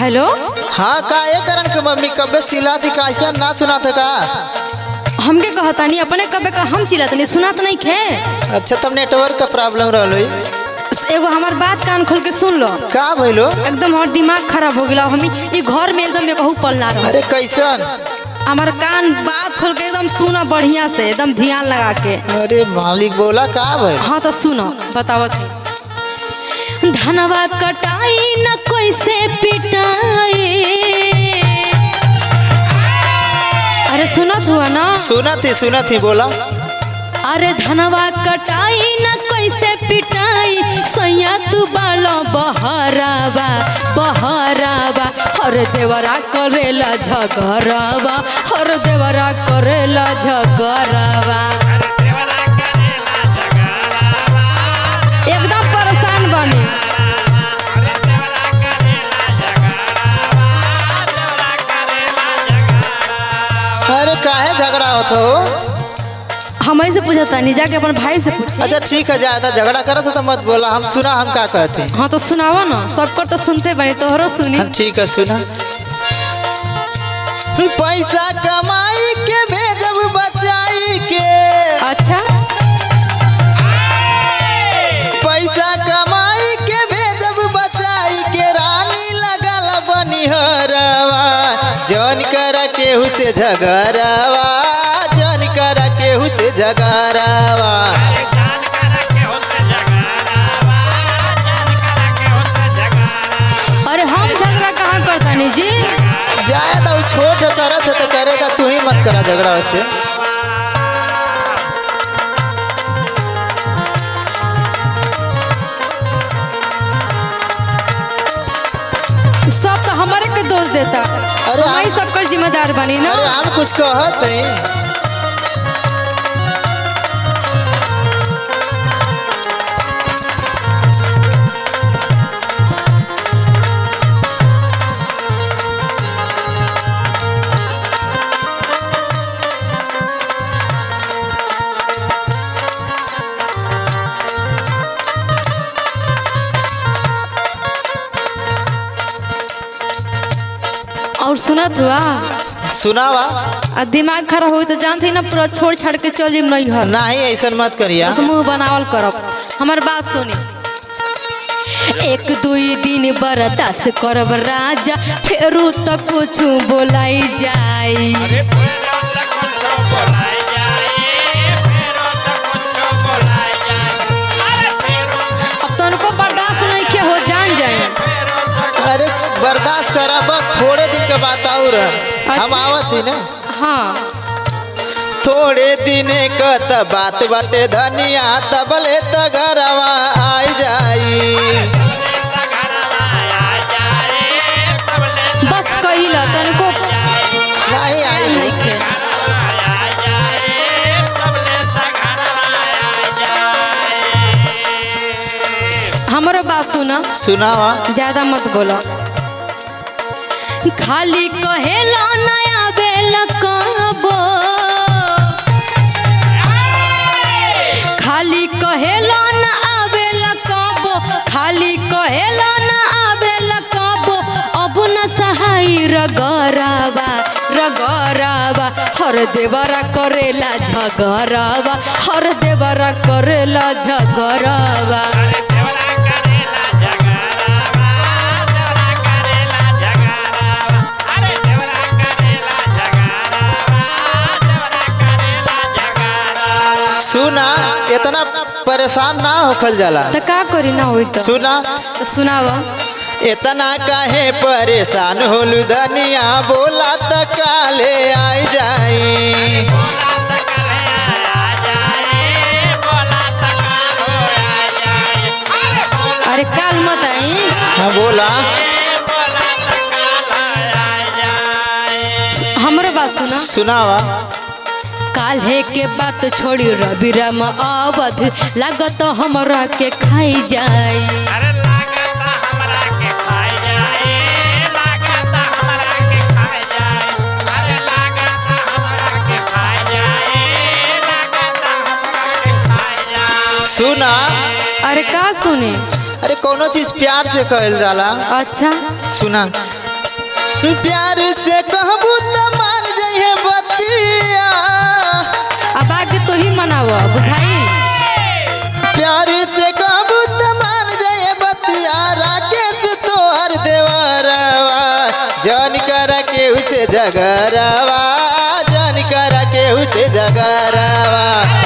Hello. हाँ का ये करन के मम्मी कबे सिला थी का ऐसा ना सुना था का? हमके कहता नहीं अपने कबे का हम चिल्लात नहीं सुनात नहीं खे। अच्छा तब नेटवर्क का प्रॉब्लम रहलो। एगो हमार बात कान खोल के सुन लो। का भइलो? एकदम हमार दिमाग खराब हो गया। हम ये घर में एकदम में कहूँ पलना रहा। अरे कैसन? हमार कान बात खोल के एकदम सुना बढ़िया से एकदम ध्यान लगा के। अरे मालिक बोला का भाई? हाँ तो सुनो बतावत। धनवा कटाई न कैसे पिटाई। अरे सुनत हुआ ना? सुना थी बोला। अरे धनवा कटाई न कैसे पिटाई। सैया तू बालो बहरावा बहरावा। हर देवरा करेला झगड़ावा। हर देवरा करेला झगड़ावा। एकदम परेशान बने। अरे काहे झगड़ा होता हो? हमें से पूछता नहीं जाके अपन भाई से पूछी। अच्छा ठीक है ज्यादा झगड़ा करत हो तो मत बोला। हम सुना हम का कहते हैं। हाँ तो सुनावा ना। सबको तो सुनते बने तोहरो सुनी। हाँ, ठीक है सुना। पैसा कमाई के भेजब बचाई के। अच्छा पैसा कमाई के भेजब बचाई के। रानी लगल बनिहरवा। जन कर केहू से झगड़ावा। जन कर केहू से झगड़ावा। अरे हम झगड़ा कहाँ करता नहीं जी। जाए तो छोट करत है तो करेगा तू ही मत करा झगड़ा वैसे। सब तो हमारे के दोष देता। अरे हम सबका जिम्मेदार बनी ना। अरे हम कुछ कहत नहीं। और सुनत हुआ सुनावा। दिमाग खराब हो तो जानते ना पूरा छोड़ छाड़ के चल जिम नहीं है। नहीं ऐसा मत करिया। बस मुंह बनावल करब। हमार बात सुनी। एक दुई दिन बर्दाश्त करब राजा। फेरू तो कुछ बोलाई जाई। अब तो उनको बर्दाश्त नहीं के हो जान जाए। अरे बर्दाश्त करा बस थोड़े दिन के बात और हम आवत ही ना। हाँ थोड़े दिन का बात बाटे धनिया तबले तगरवा आई जाई। बस कहिला तनको नहीं आई नहीं के। हमारा बात सुना। सुनावा। ज्यादा मत बोलो। खाली कहेला नया बेल कबो। खाली कहेला न आवेला कबो। खाली कहेला न आवेला कबो। अब न सहाय रगरावा रगरावा। हर देवरा करेला झगरावा। हर देवरा करेला झगरावा। सुना इतना परेशान ना होखल जाला। तो का करी ना होई तो सुना तो सुनावा। इतना काहे परेशान होलू धनिया बोला त काले आई जाई। अरे काल मत आई। हाँ बोला। हमरो बात सुना। सुनावा। काल्हे के बात छोड़ी रवि राम अवध। लागत हमरा के खाई जाई। सुना। अरे का सुने? अरे कोनो चीज प्यार से कहल जाला। अच्छा सुना। प्यार से कहबू त मान जइहे बतिया। अब आगे तो ही मनाव बुझाई। प्यार से कहबू त मान जइहे बतिया। राकेश तोहर देवरवा जन कर केहू से झगड़वा, जन कर केहू से झगड़वा।